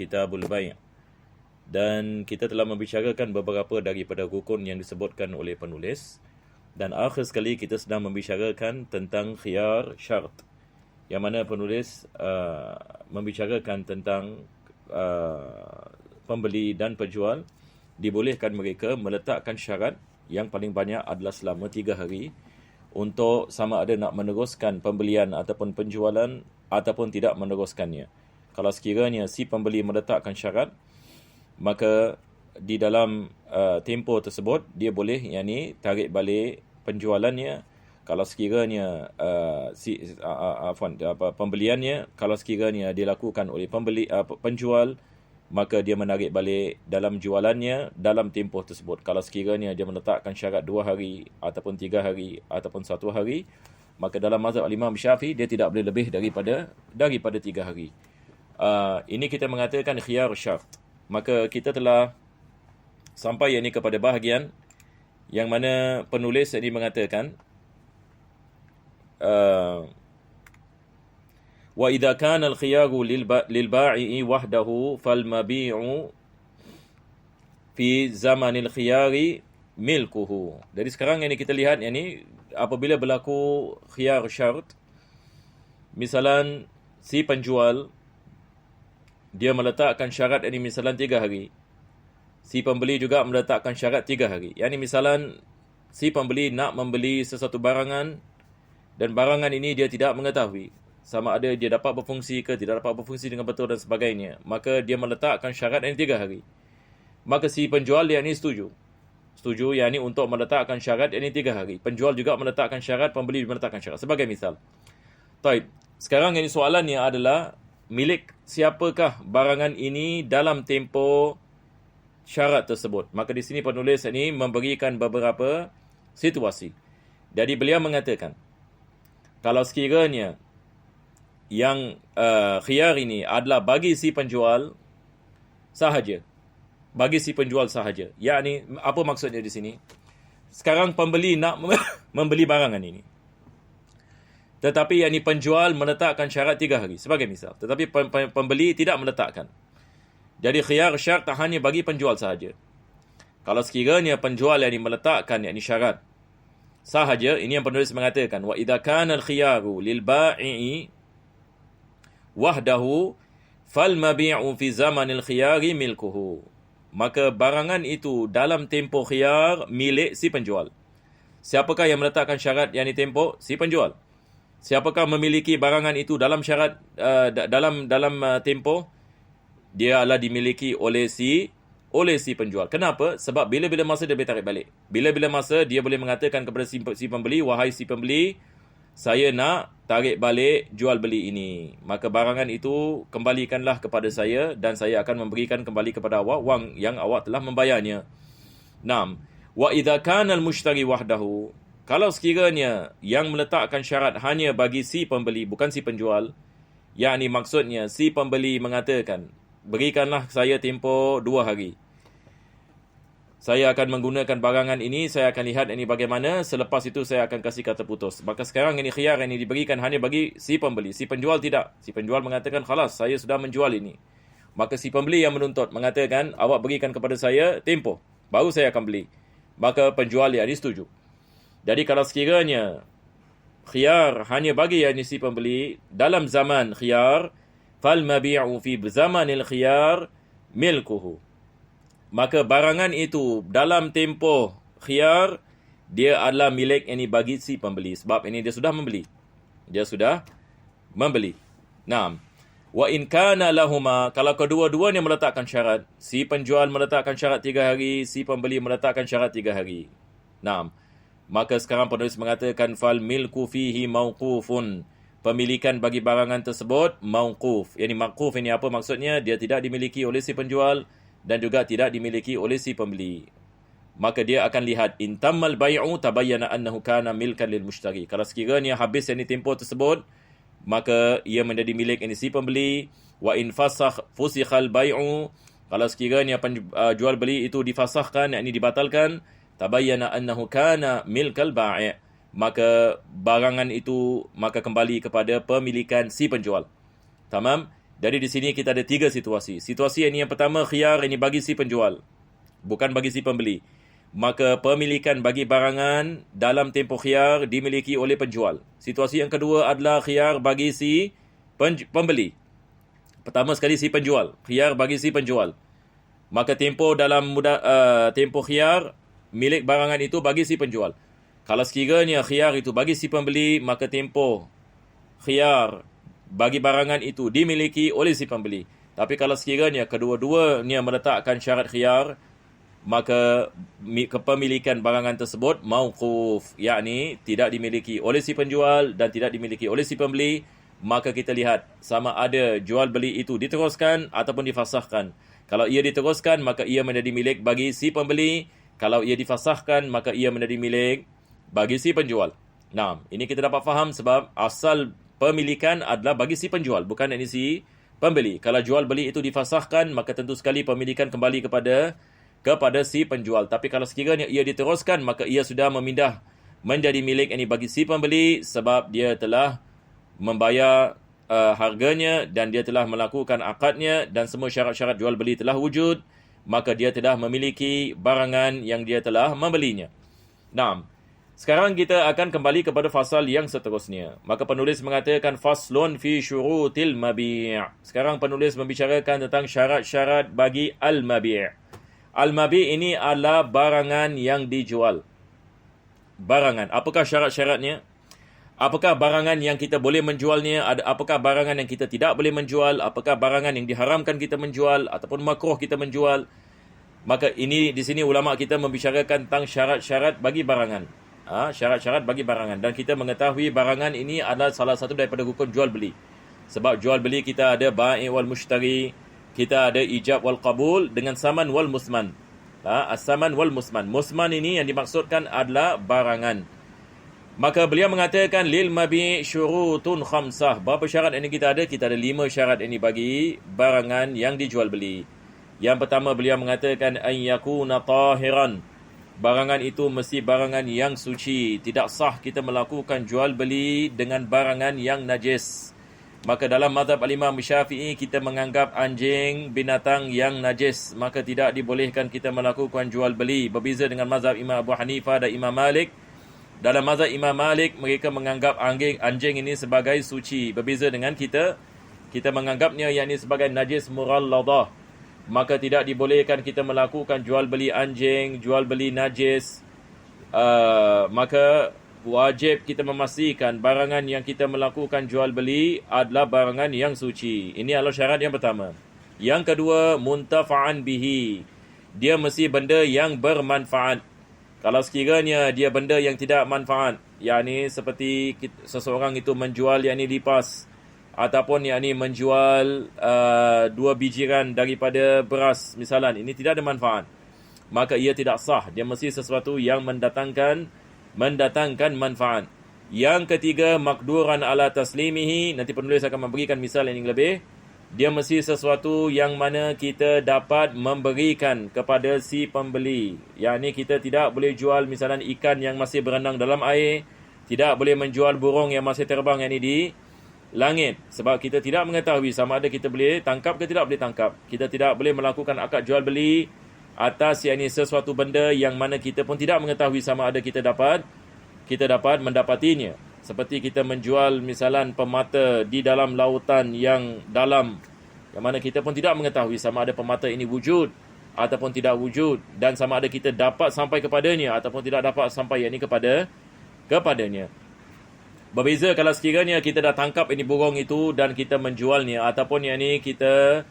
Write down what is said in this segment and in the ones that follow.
Kitabul Bai'. Dan kita telah membicarakan beberapa daripada rukun yang disebutkan oleh penulis. Dan akhir sekali kita sedang membicarakan tentang khiyar syart, yang mana penulis membicarakan tentang pembeli dan penjual dibolehkan mereka meletakkan syarat yang paling banyak adalah selama 3 hari untuk sama ada nak meneruskan pembelian ataupun penjualan ataupun tidak meneruskannya. Kalau sekiranya si pembeli meletakkan syarat, maka di dalam tempoh tersebut dia boleh tarik balik penjualannya. Kalau sekiranya pembeliannya, kalau sekiranya dilakukan oleh penjual, maka dia menarik balik dalam jualannya dalam tempoh tersebut. Kalau sekiranya dia meletakkan syarat 2 hari ataupun 3 hari ataupun 1 hari, maka dalam mazhab Imam Syafi'i dia tidak boleh lebih daripada 3 hari. Ini kita mengatakan khiyar syart. Maka kita telah sampai kepada bahagian yang mana penulis ini mengatakan wa idza kana al-khiyaru lil ba'i wahdahu fal mabi'u fi zamanil khiyari milkuhu. Jadi sekarang ini kita lihat apabila berlaku khiyar syart, misalan si penjual dia meletakkan syarat misalan 3 hari. Si pembeli juga meletakkan syarat 3 hari. Misalan si pembeli nak membeli sesuatu barangan dan barangan ini dia tidak mengetahui sama ada dia dapat berfungsi ke tidak dapat berfungsi dengan betul dan sebagainya. Maka dia meletakkan syarat 3 hari. Maka si penjual setuju. Setuju untuk meletakkan syarat 3 hari. Penjual juga meletakkan syarat, pembeli meletakkan syarat. Sebagai misal. Taib. Sekarang soalannya adalah milik siapakah barangan ini dalam tempoh syarat tersebut. Maka di sini penulis memberikan beberapa situasi. Jadi beliau mengatakan, kalau sekiranya yang khiyar ini adalah bagi si penjual sahaja. Bagi si penjual sahaja. Apa maksudnya di sini? Sekarang pembeli nak membeli barangan ini. Tetapi penjual meletakkan syarat 3 hari. Sebagai misal. Tetapi pembeli tidak meletakkan. Jadi khiyar syart tak hanya bagi penjual sahaja. Kalau sekiranya penjual meletakkan syarat sahaja, ini yang penulis mengatakan wa idza kana al-khiyaru lil ba'i wahdahu fal mabi'u fi zamanil khiyari milkuhu. Maka barangan itu dalam tempoh khiyar milik si penjual. Siapakah yang meletakkan syarat tempoh? Si penjual. Siapakah memiliki barangan itu dalam syarat dalam tempoh? Dia adalah dimiliki oleh si penjual. Kenapa? Sebab bila-bila masa dia boleh tarik balik. Bila-bila masa dia boleh mengatakan kepada si pembeli, wahai si pembeli, saya nak tarik balik jual beli ini. Maka barangan itu kembalikanlah kepada saya dan saya akan memberikan kembali kepada awak wang yang awak telah membayarnya. 6. Wa idza kana al-mushtari wahdahu. Kalau sekiranya yang meletakkan syarat hanya bagi si pembeli, bukan si penjual, maksudnya si pembeli mengatakan, berikanlah saya tempoh 2 hari. Saya akan menggunakan barangan ini, saya akan lihat bagaimana, selepas itu saya akan kasih kata putus. Maka sekarang khiyar diberikan hanya bagi si pembeli. Si penjual tidak. Si penjual mengatakan, khalas, saya sudah menjual ini. Maka si pembeli yang menuntut mengatakan, awak berikan kepada saya tempoh, baru saya akan beli. Maka penjual setuju. Jadi kalau sekiranya khiyar hanya bagi si pembeli dalam zaman khiyar, fal mabi'u fi zamanil khiyar milkuhu. Maka barangan itu dalam tempoh khiyar dia adalah milik bagi si pembeli. Sebab dia sudah membeli. Dia sudah membeli. 6. Wa in kana lahuma, kalau kedua-duanya meletakkan syarat, si penjual meletakkan syarat 3 hari, si pembeli meletakkan syarat 3 hari. 6. Maka sekarang penulis mengatakan fal milku fihi mauqufun. Pemilikan bagi barangan tersebut mauquf. Mauquf apa maksudnya? Dia tidak dimiliki oleh si penjual dan juga tidak dimiliki oleh si pembeli. Maka dia akan lihat intammal bai'u tabayyana annahu kana milkan lil mushtari. Kalau sekiranya habis tempoh tersebut, maka ia menjadi milik si pembeli. Wa in fusikhal bai'u, kalau sekiranya jual beli itu difasahkan, dibatalkan, tabayyana annahu kana milkal bai', maka barangan itu kembali kepada pemilikan si penjual. Tamam? Jadi di sini kita ada 3 situasi. Situasi yang pertama, khiyar ini bagi si penjual, bukan bagi si pembeli. Maka pemilikan bagi barangan dalam tempoh khiyar dimiliki oleh penjual. Situasi yang kedua adalah khiyar bagi si pembeli. Pertama sekali si penjual, khiyar bagi si penjual. Maka tempoh dalam tempoh khiyar, milik barangan itu bagi si penjual. Kalau sekiranya khiyar itu bagi si pembeli, maka tempoh khiyar bagi barangan itu dimiliki oleh si pembeli. Tapi kalau sekiranya kedua-duanya meletakkan syarat khiyar, maka kepemilikan barangan tersebut mauquf, yakni tidak dimiliki oleh si penjual dan tidak dimiliki oleh si pembeli. Maka kita lihat sama ada jual beli itu diteruskan ataupun difasahkan. Kalau ia diteruskan, maka ia menjadi milik bagi si pembeli. Kalau ia difasahkan, maka ia menjadi milik bagi si penjual. Nah, ini kita dapat faham sebab asal pemilikan adalah bagi si penjual, bukan ini si pembeli. Kalau jual beli itu difasahkan, maka tentu sekali pemilikan kembali kepada si penjual. Tapi kalau sekiranya ia diteruskan, maka ia sudah memindah menjadi milik ini bagi si pembeli sebab dia telah membayar harganya dan dia telah melakukan akadnya dan semua syarat-syarat jual beli telah wujud, maka dia telah memiliki barangan yang dia telah membelinya. Nah, sekarang kita akan kembali kepada fasal yang seterusnya. Maka penulis mengatakan faslun fi syurutil mabi'. Sekarang penulis membicarakan tentang syarat-syarat bagi al-mabi'. Al-mabi' ini adalah barangan yang dijual. Barangan. Apakah syarat-syaratnya? Apakah barangan yang kita boleh menjualnya? Apakah barangan yang kita tidak boleh menjual? Apakah barangan yang diharamkan kita menjual ataupun makruh kita menjual? Maka ini di sini ulama kita membicarakan tentang syarat-syarat bagi barangan. Syarat-syarat bagi barangan. Dan kita mengetahui barangan ini adalah salah satu daripada rukun jual beli. Sebab jual beli kita ada bai' wal mushtari, kita ada ijab wal qabul dengan saman wal musman. As-saman wal musman. Musman ini yang dimaksudkan adalah barangan. Maka beliau mengatakan lil mabi' syurutun khamsah. Berapa syarat ini kita ada? Kita ada 5 syarat ini bagi barangan yang dijual beli. Yang pertama beliau mengatakan an yakuna tahiran. Barangan itu mesti barangan yang suci. Tidak sah kita melakukan jual beli dengan barangan yang najis. Maka dalam mazhab al-Imam Syafi'i kita menganggap anjing binatang yang najis, maka tidak dibolehkan kita melakukan jual beli. Berbeza dengan mazhab Imam Abu Hanifah dan Imam Malik. Dalam mazhab Imam Malik, mereka menganggap anjing ini sebagai suci. Berbeza dengan kita menganggapnya yang ini sebagai najis mughalladah. Maka tidak dibolehkan kita melakukan jual beli anjing, jual beli najis. Maka wajib kita memastikan barangan yang kita melakukan jual beli adalah barangan yang suci. Ini adalah syarat yang pertama. Yang kedua, muntafa'an bihi. Dia mesti benda yang bermanfaat. Kalau sekiranya dia benda yang tidak manfaat, yakni seperti seseorang itu menjual yakni lipas ataupun yakni menjual 2 bijiran daripada beras misalan, ini tidak ada manfaat, maka ia tidak sah. Dia mesti sesuatu yang mendatangkan manfaat. Yang ketiga, maqduran ala taslimihi. Nanti penulis akan memberikan misal yang lebih. Dia mesti sesuatu yang mana kita dapat memberikan kepada si pembeli. Yang ini kita tidak boleh jual misalnya ikan yang masih berenang dalam air. Tidak boleh menjual burung yang masih terbang yang ini di langit. Sebab kita tidak mengetahui sama ada kita boleh tangkap ke tidak boleh tangkap. Kita tidak boleh melakukan akad jual beli atas yang ini sesuatu benda yang mana kita pun tidak mengetahui sama ada kita dapat mendapatinya. Seperti kita menjual misalan permata di dalam lautan yang dalam, yang mana kita pun tidak mengetahui sama ada permata ini wujud ataupun tidak wujud, dan sama ada kita dapat sampai kepadanya ataupun tidak dapat sampai ini kepadanya. Berbeza kalau sekiranya kita dah tangkap ini burung itu dan kita menjualnya, ataupun yang ini kita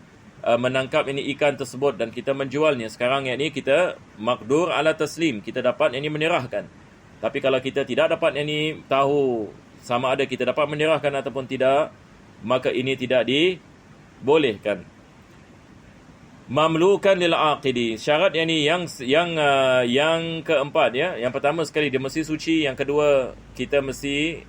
menangkap ini ikan tersebut dan kita menjualnya. Sekarang yang ini kita maqdur ala taslim, kita dapat ini menyerahkan. Tapi kalau kita tidak dapat ini tahu sama ada kita dapat menyerahkan ataupun tidak, maka ini tidak dibolehkan. Mamlukan lil aqidi. Syarat yang keempat ya. Yang pertama sekali dia mesti suci, yang kedua kita mesti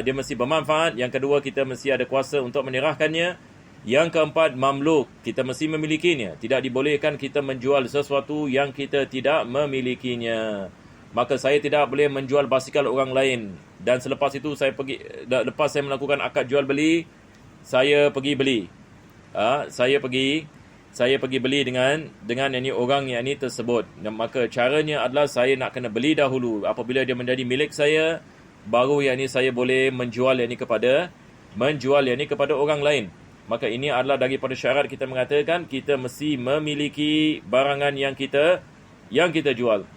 dia mesti bermanfaat, yang kedua kita mesti ada kuasa untuk menyerahkannya, yang keempat mamluk, kita mesti memilikinya. Tidak dibolehkan kita menjual sesuatu yang kita tidak memilikinya. Maka saya tidak boleh menjual basikal orang lain dan selepas itu lepas saya melakukan akad jual beli, saya pergi beli. saya pergi beli dengan yang ni orang yang ni tersebut. Dan maka caranya adalah saya nak kena beli dahulu. Apabila dia menjadi milik saya, baru yang ni saya boleh menjual yang ni kepada orang lain. Maka ini adalah daripada syarat kita mengatakan kita mesti memiliki barangan yang kita jual.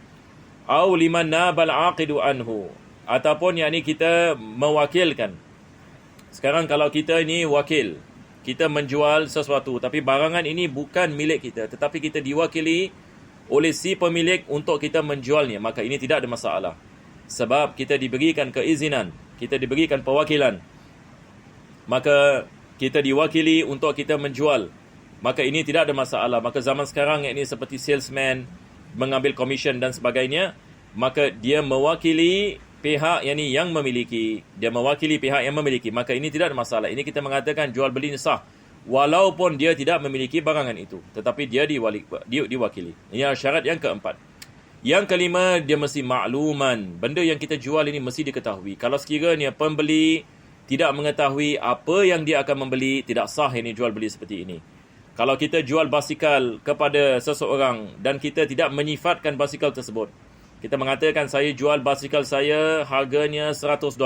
Au liman nabal aqidu anhu, ataupun yang ni kita mewakilkan. Sekarang kalau kita ini wakil, kita menjual sesuatu tapi barangan ini bukan milik kita, tetapi kita diwakili oleh si pemilik untuk kita menjualnya, maka ini tidak ada masalah. Sebab kita diberikan keizinan, kita diberikan perwakilan. Maka kita diwakili untuk kita menjual, maka ini tidak ada masalah. Maka zaman sekarang ini seperti salesman, mengambil komisen dan sebagainya, maka dia mewakili pihak yang memiliki. Dia mewakili pihak yang memiliki, maka ini tidak ada masalah. Ini kita mengatakan jual beli sah, walaupun dia tidak memiliki barangan itu, tetapi dia diwakili. Ini adalah syarat yang keempat. Yang kelima, dia mesti makluman. Benda yang kita jual ini mesti diketahui. Kalau sekiranya pembeli tidak mengetahui apa yang dia akan membeli, tidak sah ini jual beli seperti ini. Kalau kita jual basikal kepada seseorang dan kita tidak menyifatkan basikal tersebut, kita mengatakan saya jual basikal saya harganya $100.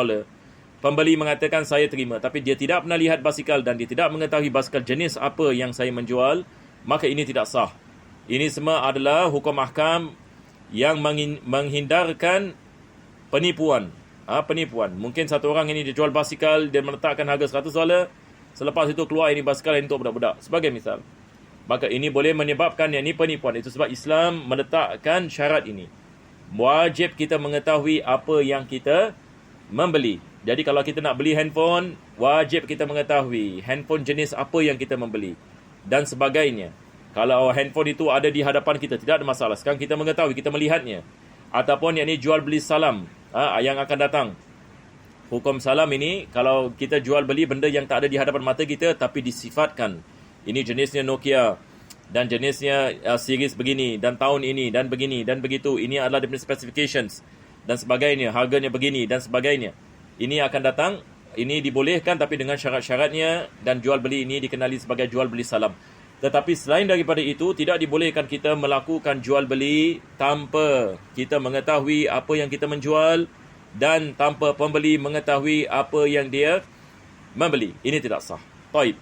Pembeli mengatakan saya terima, tapi dia tidak pernah lihat basikal dan dia tidak mengetahui basikal jenis apa yang saya menjual, maka ini tidak sah. Ini semua adalah hukum ahkam yang menghindarkan penipuan. Penipuan. Mungkin satu orang ini dia jual basikal, dia meletakkan harga $100, selepas itu keluar ini basikal ini untuk budak-budak, sebagai misal. Maka ini boleh menyebabkan yang ini penipuan. Itu sebab Islam meletakkan syarat ini. Wajib kita mengetahui apa yang kita membeli. Jadi kalau kita nak beli handphone, wajib kita mengetahui handphone jenis apa yang kita membeli dan sebagainya. Kalau handphone itu ada di hadapan kita, tidak ada masalah. Sekarang kita mengetahui, kita melihatnya. Ataupun yang ini jual beli salam yang akan datang. Hukum salam ini, kalau kita jual beli benda yang tak ada di hadapan mata kita, tapi disifatkan. Ini jenisnya Nokia, dan jenisnya series begini, dan tahun ini, dan begini, dan begitu. Ini adalah daripada specifications, dan sebagainya. Harganya begini, dan sebagainya. Ini akan datang, ini dibolehkan, tapi dengan syarat-syaratnya, dan jual beli ini dikenali sebagai jual beli salam. Tetapi selain daripada itu, tidak dibolehkan kita melakukan jual beli tanpa kita mengetahui apa yang kita menjual dan tanpa pembeli mengetahui apa yang dia membeli. Ini tidak sah. Baik.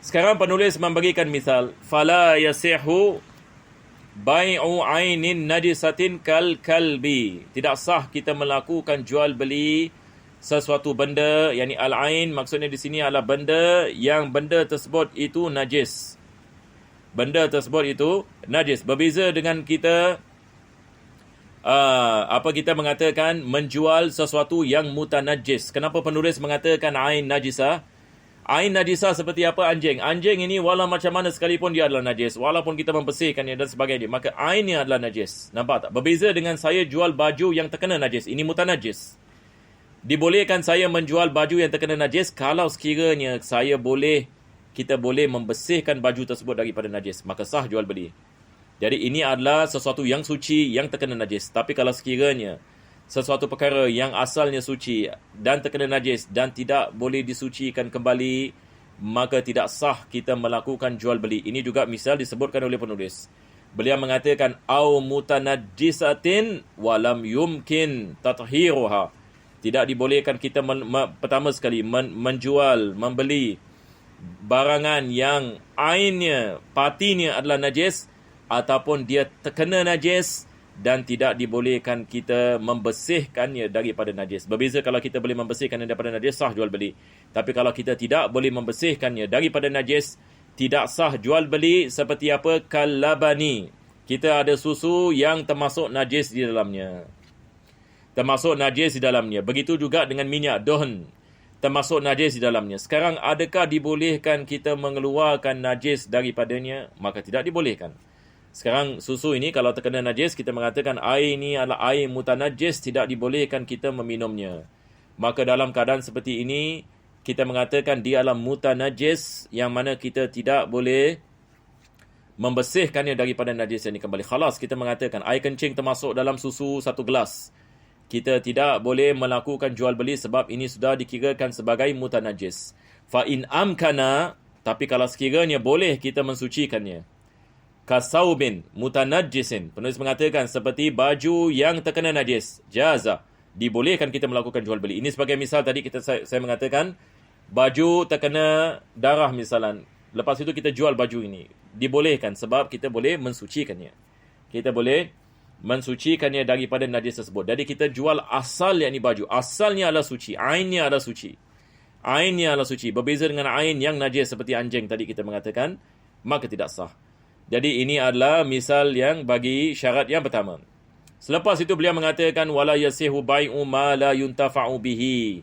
Sekarang penulis memberikan misal, fala yasihu bai'u 'ainin najisatin kal kalbi. Tidak sah kita melakukan jual beli sesuatu benda, yakni al-ain, maksudnya di sini adalah benda yang benda tersebut itu najis. Benda tersebut itu najis. Berbeza dengan kita kita mengatakan menjual sesuatu yang mutanajis. Kenapa penulis mengatakan ain najisah? Ain najisah seperti apa? Anjing. Anjing ini walau macam mana sekalipun dia adalah najis, walaupun kita membersihkannya dan sebagainya, maka ainnya adalah najis. Nampak tak? Berbeza dengan saya jual baju yang terkena najis. Ini mutanajis. Dibolehkan saya menjual baju yang terkena najis kalau sekiranya kita boleh membersihkan baju tersebut daripada najis, maka sah jual beli. Jadi ini adalah sesuatu yang suci yang terkena najis. Tapi kalau sekiranya sesuatu perkara yang asalnya suci dan terkena najis dan tidak boleh disucikan kembali, maka tidak sah kita melakukan jual beli. Ini juga misal disebutkan oleh penulis. Beliau mengatakan au mutanajjisatin walam yumkin tathiruha. Tidak dibolehkan kita pertama sekali menjual, membeli barangan yang ainnya, patinya adalah najis ataupun dia terkena najis dan tidak dibolehkan kita membersihkannya daripada najis. Berbeza kalau kita boleh membersihkannya daripada najis, sah jual beli. Tapi kalau kita tidak boleh membersihkannya daripada najis, tidak sah jual beli. Seperti apa? Kalabani. Kita ada susu yang termasuk najis di dalamnya. Begitu juga dengan minyak dohn, termasuk najis di dalamnya. Sekarang adakah dibolehkan kita mengeluarkan najis daripadanya? Maka tidak dibolehkan. Sekarang susu ini kalau terkena najis, kita mengatakan air ini adalah air mutanajis, tidak dibolehkan kita meminumnya. Maka dalam keadaan seperti ini, kita mengatakan dia adalah mutanajis, yang mana kita tidak boleh membersihkannya daripada najis yang ini kembali. Khalas, kita mengatakan air kencing termasuk dalam susu 1 gelas. Kita tidak boleh melakukan jual beli sebab ini sudah dikirakan sebagai mutanajis. Fa in amkana, Tapi kalau sekiranya boleh kita mensucikannya. Kasaubin mutanajjisin. Penulis mengatakan seperti baju yang terkena najis. Jaza. Dibolehkan kita melakukan jual beli. Ini sebagai misal tadi saya mengatakan baju terkena darah misalan. Lepas itu kita jual baju ini. Dibolehkan sebab kita boleh mensucikannya. Kita boleh mensucikannya daripada najis tersebut. Jadi kita jual asal yakni baju. Asalnya adalah suci. Ainnya adalah suci. Ainnya adalah suci. Berbeza dengan ain yang najis seperti anjing tadi kita mengatakan. Maka tidak sah. Jadi ini adalah misal yang bagi syarat yang pertama. Selepas itu beliau mengatakan wala yasihu bai'u ma la yuntafa'u bihi.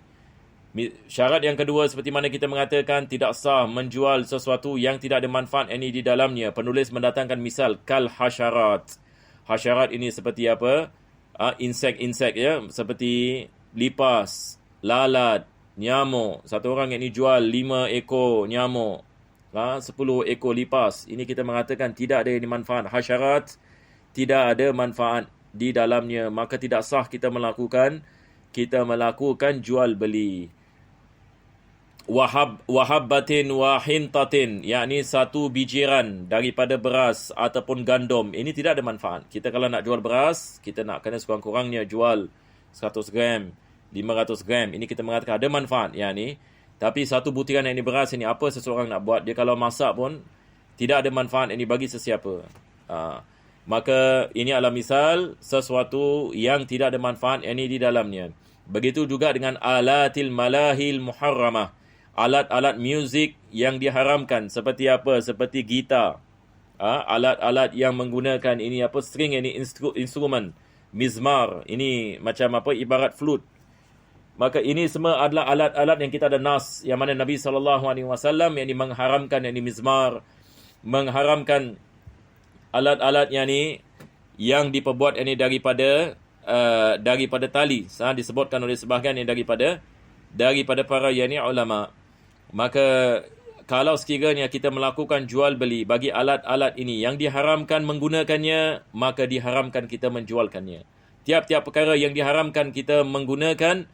Syarat yang kedua seperti mana kita mengatakan tidak sah menjual sesuatu yang tidak ada manfaat ini di dalamnya. Penulis mendatangkan misal kal hasyarat. Hasyarat ini seperti apa? Insek-insek ya, seperti lipas, lalat, nyamuk. Satu orang yang ini jual 5 ekor nyamuk. 10 ekor lipas. Ini kita mengatakan tidak ada ini manfaat. Hasyarat tidak ada manfaat di dalamnya. Maka tidak sah kita melakukan jual beli. Wahabbatin wahintatin. Yakni satu bijiran daripada beras ataupun gandum. Ini tidak ada manfaat. Kita kalau nak jual beras, kita nak kena sekurang-kurangnya jual 100 gram, 500 gram. Ini kita mengatakan ada manfaat. Yakni tapi satu butiran yang ini beras ini apa seseorang nak buat, dia kalau masak pun tidak ada manfaat ini bagi sesiapa. Maka ini adalah misal sesuatu yang tidak ada manfaat ini di dalamnya. Begitu juga dengan alatil malahil muharramah. Alat-alat muzik yang diharamkan seperti apa? Seperti gitar. Alat-alat yang menggunakan ini apa? String ini instrumen. Mizmar. Ini macam apa? Ibarat flute. Maka ini semua adalah alat-alat yang kita ada nas. Yang mana Nabi SAW yang mengharamkan yang mizmar. Mengharamkan alat-alat yang diperbuat ini daripada tali. Disebutkan oleh sebahagian yang daripada para ulama. Maka kalau sekiranya kita melakukan jual beli bagi alat-alat ini yang diharamkan menggunakannya, maka diharamkan kita menjualkannya. Tiap-tiap perkara yang diharamkan kita menggunakan,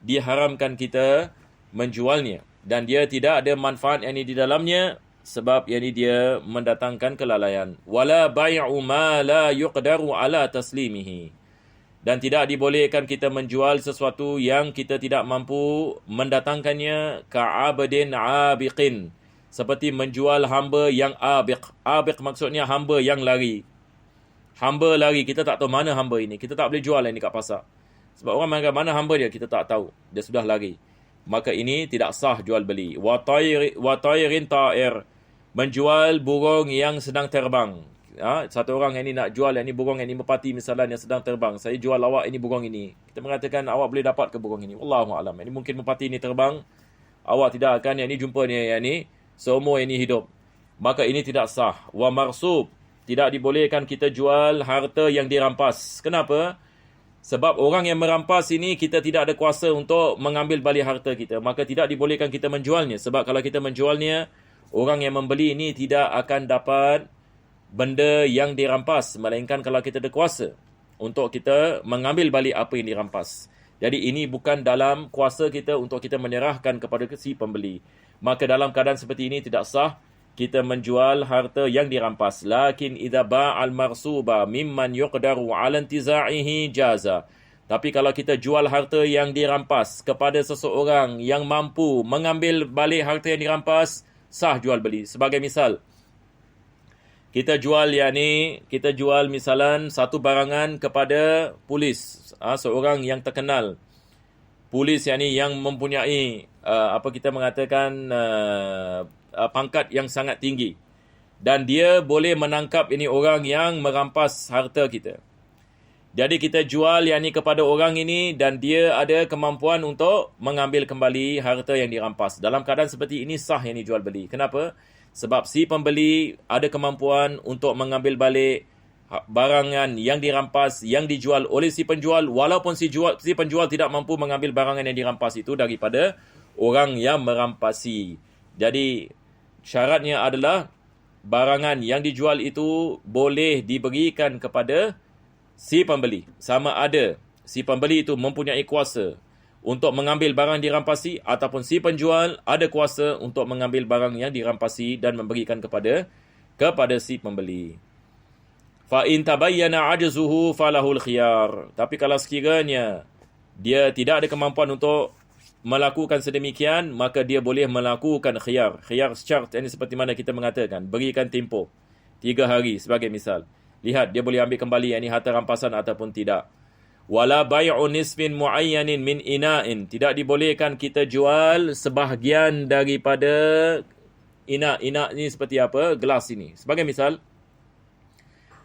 diharamkan kita menjualnya. Dan dia tidak ada manfaat yang di dalamnya sebab yang dia mendatangkan kelalaian. Wala bai'u ma la yuqdaru ala taslimihi. Dan tidak dibolehkan kita menjual sesuatu yang kita tidak mampu mendatangkannya ka'abdin abiqin. Seperti menjual hamba yang abiq. Abiq maksudnya hamba yang lari. Hamba lari, kita tak tahu mana hamba ini. Kita tak boleh jual ini kat pasar. Sebab orang menganggap mana hamba dia, kita tak tahu. Dia sudah lari. Maka ini tidak sah jual beli. Wa tayrin ta'ir. Menjual burung yang sedang terbang. Satu orang yang ini nak jual yang ini burung yang ini merpati misalnya yang sedang terbang. Saya jual awak ini burung ini. Kita mengatakan awak boleh dapat ke burung ini. Wallahualam. Ini mungkin merpati ini terbang. Awak tidak akan yang ini jumpa yang ini seumur ini hidup. Maka ini tidak sah. Wa marsub. Tidak dibolehkan kita jual harta yang dirampas. Kenapa? Sebab orang yang merampas ini kita tidak ada kuasa untuk mengambil balik harta kita. Maka tidak dibolehkan kita menjualnya. Sebab kalau kita menjualnya, orang yang membeli ini tidak akan dapat benda yang dirampas. Melainkan kalau kita ada kuasa untuk kita mengambil balik apa yang dirampas. Jadi ini bukan dalam kuasa kita untuk kita menyerahkan kepada si pembeli. Maka dalam keadaan seperti ini tidak sah kita menjual harta yang dirampas. Lakin idza ba'al marsuba mimman yuqdaru 'ala intiza'ihi jaza. Tapi kalau kita jual harta yang dirampas kepada seseorang yang mampu mengambil balik harta yang dirampas, sah jual beli. Sebagai misal, kita jual misalan satu barangan kepada polis, seorang yang terkenal. Polis yang mempunyai kita mengatakan pangkat yang sangat tinggi. Dan dia boleh menangkap ini orang yang merampas harta kita. Jadi kita jual kepada orang ini dan dia ada kemampuan untuk mengambil kembali harta yang dirampas. Dalam keadaan seperti ini sah yang dijual beli. Kenapa? Sebab si pembeli ada kemampuan untuk mengambil balik barangan yang dirampas, yang dijual oleh si penjual, walaupun si penjual tidak mampu mengambil barangan yang dirampas itu daripada orang yang merampasi. Jadi syaratnya adalah barangan yang dijual itu boleh diberikan kepada si pembeli. Sama ada si pembeli itu mempunyai kuasa untuk mengambil barang dirampasi, ataupun si penjual ada kuasa untuk mengambil barang yang dirampasi dan memberikan kepada si pembeli. Fa in tabayyana ajzuhu falahul khiyar. Tapi kalau sekiranya dia tidak ada kemampuan untuk melakukan sedemikian, maka dia boleh melakukan khiyar. Khiyar syarat ini seperti mana kita mengatakan, berikan tempoh 3 hari sebagai misal. Lihat dia boleh ambil kembali ini harta rampasan ataupun tidak. Wala bai'u nisfin muayyanin min ina'in. Tidak dibolehkan kita jual sebahagian daripada ina'. Ina' ni seperti apa? Gelas ini. Sebagai misal,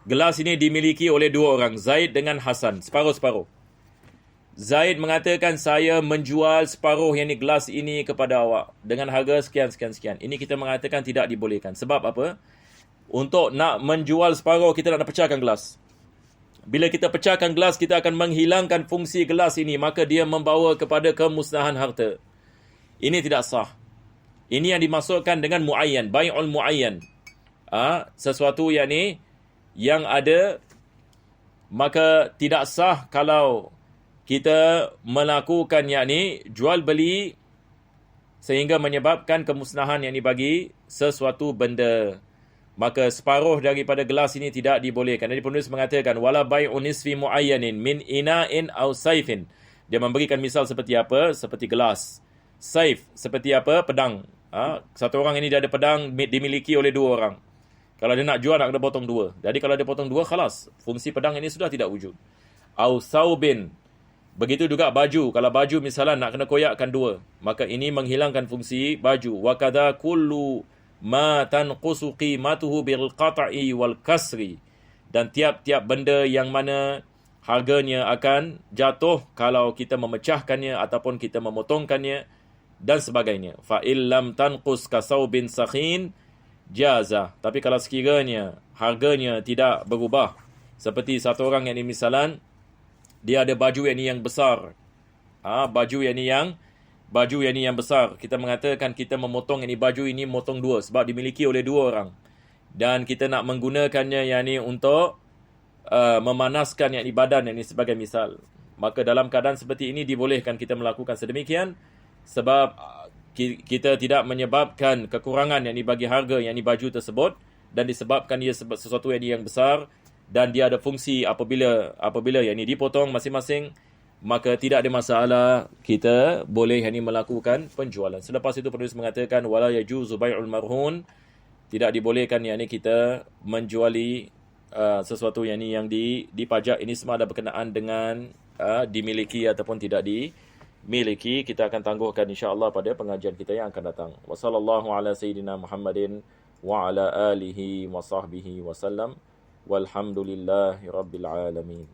gelas ini dimiliki oleh 2 orang, Zaid dengan Hasan, separuh-separuh. Zaid mengatakan, saya menjual separuh yang ni gelas ini kepada awak dengan harga sekian. Ini kita mengatakan tidak dibolehkan. Sebab apa? Untuk nak menjual separuh, kita nak pecahkan gelas. Bila kita pecahkan gelas, kita akan menghilangkan fungsi gelas ini, maka dia membawa kepada kemusnahan harta. Ini tidak sah. Ini yang dimaksudkan dengan muayyan, bai'ul muayyan. Sesuatu yang ni yang ada, maka tidak sah kalau kita melakukan yang ni jual beli sehingga menyebabkan kemusnahan yang ni bagi sesuatu benda. Maka separuh daripada gelas ini tidak dibolehkan. Jadi penulis mengatakan wala bai'u nisfi muayyanin min ina'in aw saifin. Dia memberikan misal seperti apa? Seperti gelas. Saif seperti apa? Pedang. Satu orang ini dia ada pedang dimiliki oleh 2 orang. Kalau dia nak jual, nak kena potong 2. Jadi kalau dia potong 2, khalas. Fungsi pedang ini sudah tidak wujud. Aw saubin. Begitu juga baju. Kalau baju misalnya nak kena koyakkan 2, maka ini menghilangkan fungsi baju. Wa kadza kullu ma tanqusu qimatuhu bil qat'i wal kasri. Dan tiap-tiap benda yang mana harganya akan jatuh kalau kita memecahkannya ataupun kita memotongkannya dan sebagainya. Fa illam tanqus kasaubin sakhin jaza. Tapi kalau sekiranya harganya tidak berubah, seperti satu orang yang ini misalan dia ada baju yang ni yang besar. Baju yang ni yang besar. Kita mengatakan kita memotong ini baju ini motong 2 sebab dimiliki oleh 2 orang. Dan kita nak menggunakannya yang ni untuk memanaskan yang ni badan yang ni sebagai misal. Maka dalam keadaan seperti ini dibolehkan kita melakukan sedemikian sebab kita tidak menyebabkan kekurangan yang ni bagi harga yang ni baju tersebut dan disebabkan ia sesuatu yang ni yang besar dan dia ada fungsi apabila yang ni dipotong masing-masing, maka tidak ada masalah, kita boleh yang ni melakukan penjualan. Selepas itu penulis mengatakan wala yajuzu bai'ul marhun. Tidak dibolehkan yang ni kita menjuali sesuatu yang ni yang dipajak. Ini semua ada berkenaan dengan dimiliki ataupun tidak dimiliki. Kita akan tangguhkan insya-Allah pada pengajian kita yang akan datang. Wassallallahu ala sayyidina Muhammadin wa ala alihi wa sahbihi wasallam. Walhamdulillahi rabbil alamin.